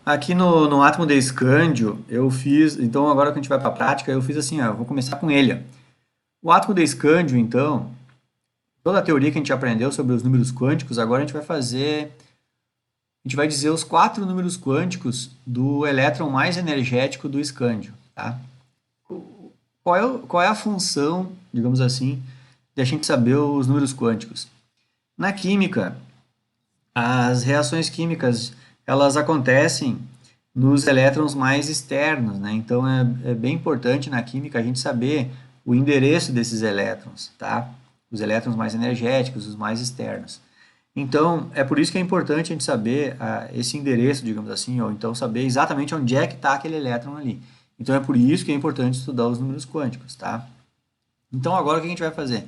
Aqui no átomo de escândio, eu fiz. Então, agora que a gente vai para a prática, eu fiz assim: ó, eu vou começar com ele. Ó. O átomo de escândio, então, toda a teoria que a gente aprendeu sobre os números quânticos, agora a gente vai fazer. A gente vai dizer os quatro números quânticos do elétron mais energético do escândio. Tá? Qual é a função, digamos assim, de a gente saber os números quânticos? Na química, as reações químicas elas acontecem nos elétrons mais externos, né? Então é bem importante na química a gente saber o endereço desses elétrons, tá? Os elétrons mais energéticos, os mais externos. Então é por isso que é importante a gente saber esse endereço, digamos assim, ou então saber exatamente onde é que está aquele elétron ali. Então é por isso que é importante estudar os números quânticos, tá? Então agora o que a gente vai fazer?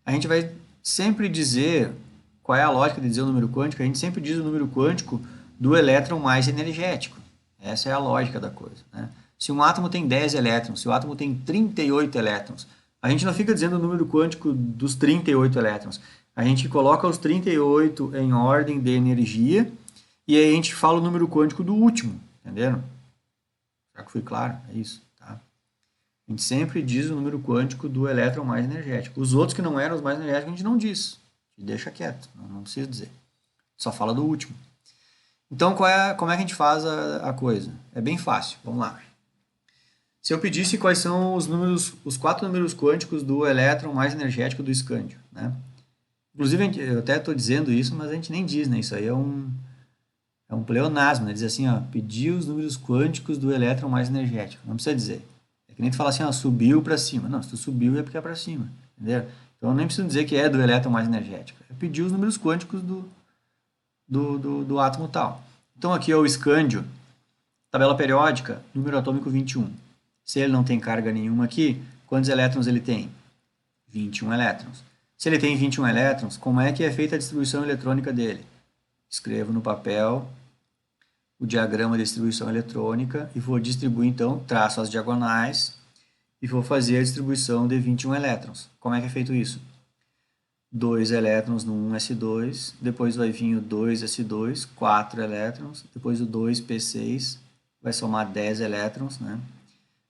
A gente vai sempre dizer qual é a lógica de dizer o número quântico. A gente sempre diz o número quântico do elétron mais energético. Essa é a lógica da coisa. Né? Se um átomo tem 10 elétrons, se o átomo tem 38 elétrons, a gente não fica dizendo o número quântico dos 38 elétrons. A gente coloca os 38 em ordem de energia e aí a gente fala o número quântico do último. Entenderam? Será que foi claro? É isso. Tá? A gente sempre diz o número quântico do elétron mais energético. Os outros que não eram os mais energéticos a gente não diz. A gente deixa quieto, não precisa dizer. Só fala do último. Então, como é que a gente faz a coisa? É bem fácil. Vamos lá. Se eu pedisse quais são os quatro números quânticos do elétron mais energético do escândio, né? Inclusive, eu até estou dizendo isso, mas a gente nem diz, né? Isso aí é um pleonasmo, né? Dizer assim, ó, pedir os números quânticos do elétron mais energético. Não precisa dizer. É que nem tu falar assim, ó, subiu para cima. Não, se tu subiu é porque é para cima, entendeu? Então, eu nem preciso dizer que é do elétron mais energético. É pedir os números quânticos do átomo tal. Então, aqui é o escândio, tabela periódica, número atômico 21. Se ele não tem carga nenhuma aqui, quantos elétrons ele tem? 21 elétrons. Se ele tem 21 elétrons, como é que é feita a distribuição eletrônica dele? Escrevo no papel o diagrama de distribuição eletrônica e vou distribuir, então, traço as diagonais e vou fazer a distribuição de 21 elétrons. Como é que é feito isso? 2 elétrons no 1s2, depois vai vir o 2s2, 4 elétrons, depois o 2p6 vai somar 10 elétrons, né?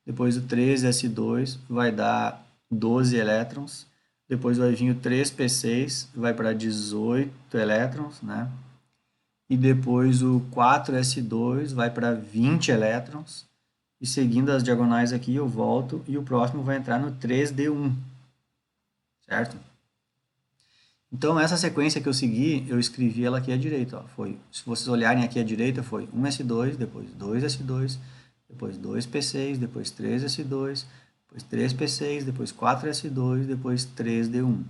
Depois o 3s2 vai dar 12 elétrons, depois vai vir o 3p6, vai para 18 elétrons, né? E depois o 4s2 vai para 20 elétrons, e seguindo as diagonais aqui eu volto, e o próximo vai entrar no 3d1, certo? Então, essa sequência que eu segui, eu escrevi ela aqui à direita. Ó. Foi, se vocês olharem aqui à direita, foi 1s2, depois 2s2, depois 2p6, depois 3s2, depois 3p6, depois 4s2, depois 3d1.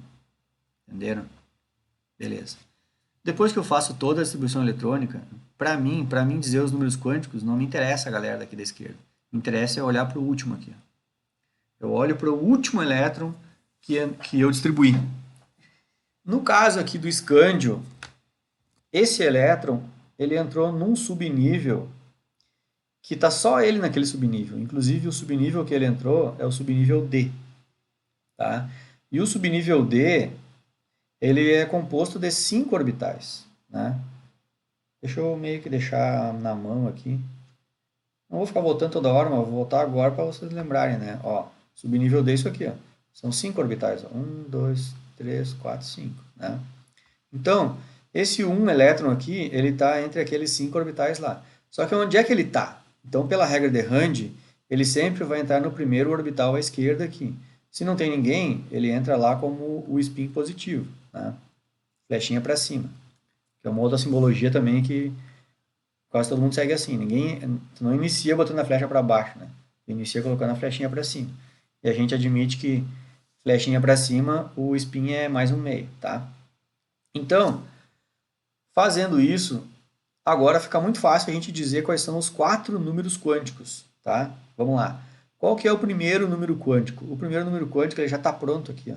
Entenderam? Beleza. Depois que eu faço toda a distribuição eletrônica, para mim dizer os números quânticos, não me interessa a galera daqui da esquerda. Me interessa é olhar para o último aqui. Eu olho para o último elétron que eu distribuí. No caso aqui do escândio, esse elétron ele entrou num subnível que está só ele naquele subnível. Inclusive, o subnível que ele entrou é o subnível D. Tá? E o subnível D ele é composto de 5 orbitais. Né? Deixa eu meio que deixar na mão aqui. Não vou ficar voltando toda hora, mas vou voltar agora para vocês lembrarem. Né? Ó, subnível D é isso aqui. Ó. São 5 orbitais. 1, 2, 3, 4, 5. Né? Então, esse 1 elétron aqui, ele está entre aqueles 5 orbitais lá. Só que onde é que ele está? Então, pela regra de Rand, ele sempre vai entrar no primeiro orbital à esquerda aqui. Se não tem ninguém, ele entra lá como o spin positivo, né? Flechinha para cima. Que é uma outra simbologia também que quase todo mundo segue assim. Ninguém não inicia botando a flecha para baixo, né? Inicia colocando a flechinha para cima. E a gente admite que flechinha para cima, o spin é mais um meio, tá? Então, fazendo isso, agora fica muito fácil a gente dizer quais são os 4 números quânticos, tá? Vamos lá. Qual que é o primeiro número quântico? O primeiro número quântico ele já está pronto aqui. Ó.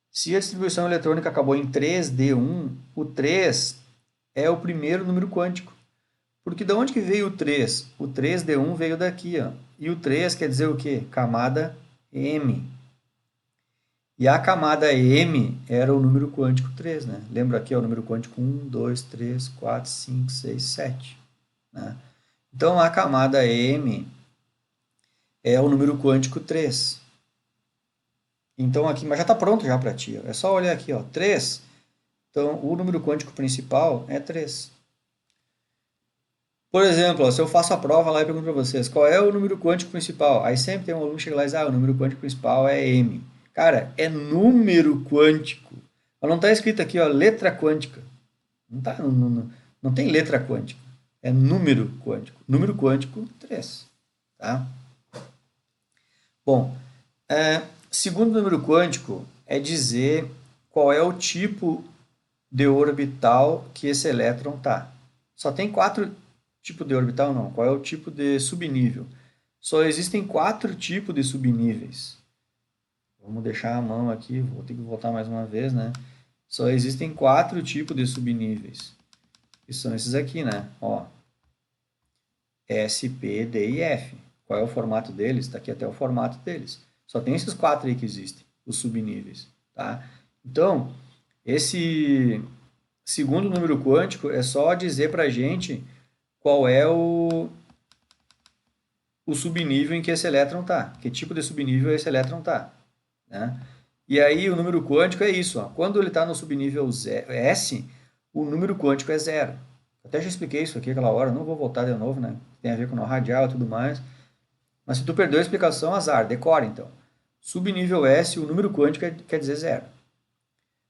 Se a distribuição eletrônica acabou em 3D1, o 3 é o primeiro número quântico. Porque de onde que veio o 3? O 3D1 veio daqui. Ó. E o 3 quer dizer o quê? Camada M. E a camada M era o número quântico 3, né? Lembra aqui, é o número quântico 1, 2, 3, 4, 5, 6, 7. Né? Então, a camada M é o número quântico 3. Então, aqui, mas já está pronto já para ti. Ó. É só olhar aqui, ó, 3. Então, o número quântico principal é 3. Por exemplo, ó, se eu faço a prova lá e pergunto para vocês, qual é o número quântico principal? Aí sempre tem um aluno que chega lá e diz, o número quântico principal é M. Cara, é número quântico. Mas não está escrito aqui, ó, letra quântica. Não, tá, não tem letra quântica. É número quântico. Número quântico, 3. Tá? Bom, segundo número quântico é dizer qual é o tipo de orbital que esse elétron está. Só tem 4 tipos de orbital, não. Qual é o tipo de subnível? Só existem 4 tipos de subníveis. Vamos deixar a mão aqui, vou ter que voltar mais uma vez, né? Só existem 4 tipos de subníveis. Que são esses aqui, né? Ó, S, P, D e F. Qual é o formato deles? Está aqui até o formato deles. Só tem esses 4 aí que existem, os subníveis. Tá? Então, esse segundo número quântico é só dizer para a gente qual é o subnível em que esse elétron está. Que tipo de subnível esse elétron está. Né? E aí o número quântico é isso. Ó. Quando ele está no subnível S, o número quântico é 0. Até já expliquei isso aqui aquela hora, não vou voltar de novo, né? Tem a ver com nó radial e tudo mais. Mas se tu perdeu a explicação, azar, decora então. Subnível S, o número quântico quer dizer 0.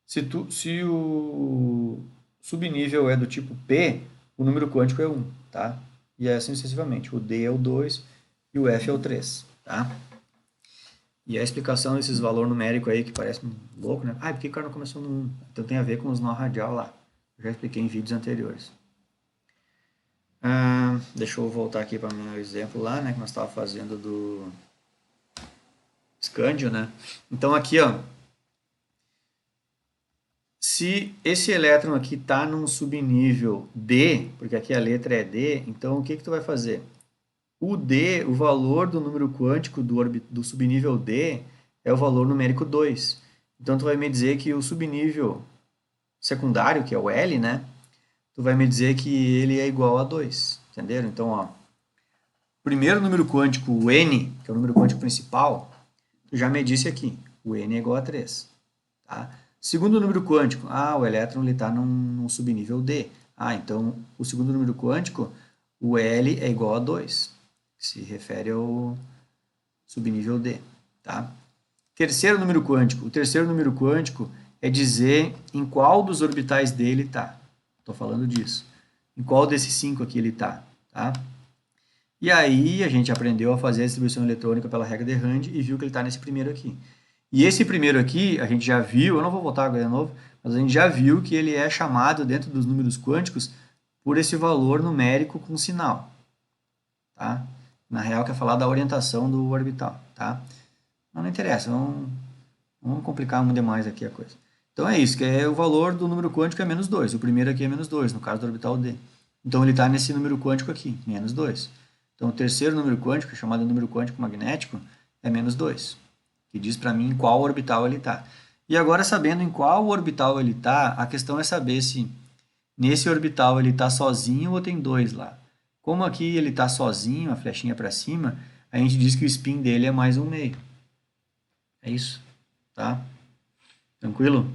Se o subnível é do tipo P, o número quântico é 1, tá? E assim sucessivamente. O D é o 2 e o F é o 3, tá? E a explicação desses valores numéricos aí que parece louco, né? Por que o cara não começou no 1? Então tem a ver com os nó radial lá. Eu já expliquei em vídeos anteriores. Deixa eu voltar aqui para o meu exemplo lá, né? Que nós estávamos fazendo do Scandio, né? Então aqui, ó. Se esse elétron aqui está num subnível D, porque aqui a letra é D, então o que tu vai fazer? O D, o valor do número quântico do subnível D é o valor numérico 2. Então tu vai me dizer que o subnível secundário, que é o L, né? Tu vai me dizer que ele é igual a 2. Entenderam? Então, ó, primeiro número quântico, o N, que é o número quântico principal, tu já me disse aqui, o N é igual a 3. Tá? Segundo número quântico, o elétron está num subnível D. Então o segundo número quântico, o L é igual a 2, que se refere ao subnível D. Tá? Terceiro número quântico. O terceiro número quântico é dizer em qual dos orbitais dele está. Estou falando disso. Em qual desses 5 aqui ele está. Tá? E aí a gente aprendeu a fazer a distribuição eletrônica pela regra de Hund e viu que ele está nesse primeiro aqui. E esse primeiro aqui, a gente já viu, eu não vou voltar agora de novo, mas a gente já viu que ele é chamado dentro dos números quânticos por esse valor numérico com sinal. Tá? Na real, quer falar da orientação do orbital. Tá? Não interessa, vamos complicar muito demais aqui a coisa. Então é isso, que é o valor do número quântico é menos 2. O primeiro aqui é menos 2, no caso do orbital D. Então ele está nesse número quântico aqui, menos 2. Então o terceiro número quântico, chamado número quântico magnético, é menos 2, que diz para mim em qual orbital ele está. E agora, sabendo em qual orbital ele está, a questão é saber se nesse orbital ele está sozinho ou tem 2 lá. Como aqui ele está sozinho, a flechinha para cima, a gente diz que o spin dele é mais 1,5. É isso, tá? Tranquilo?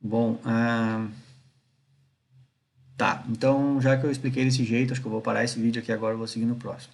Bom, tá. Então, já que eu expliquei desse jeito, acho que eu vou parar esse vídeo aqui agora e vou seguir no próximo.